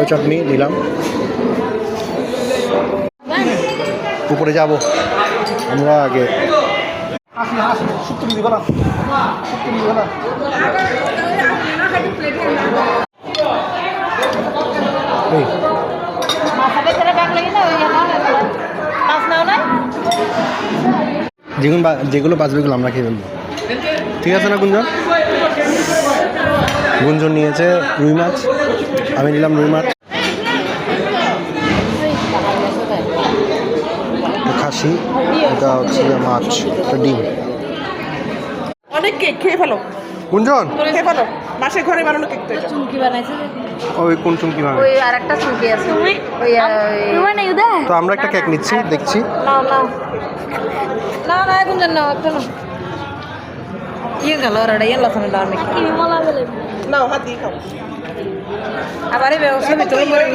Tomato চাটনি নিলাম। উপরে যাব আমরা আগে। যেগুলো বাঁচবে এগুলো আমরা খেয়ে ফেলবো, ঠিক আছে না গুঞ্জন? গুঞ্জন নিয়েছে রুই মাছ, আমি নিলাম রুই মাছ। খাসি, এটা হচ্ছে মাছ, এটা ডিম। অনেক কেক খেয়ে ফেলো গুঞ্জন, খেয়ে ফেলো। মাসের ঘরে বানানো কেক তো এটা। চুমকি বানাইছে ওই কোন চুমকি ভাঙে? ওই আরেকটা চুমকি আছে ওই মানে ইউদা তো আমরা একটা কেক নিচ্ছি, দেখছি। নাও নাও না না এখন জান নাও একটা নাও ইয়ে গেল ওরা ইয়ে লসন দাও নাকি কি মলা বলে নাও হাত দিয়ে খাও। আবারই ব্যবস্থা ভিতরে করে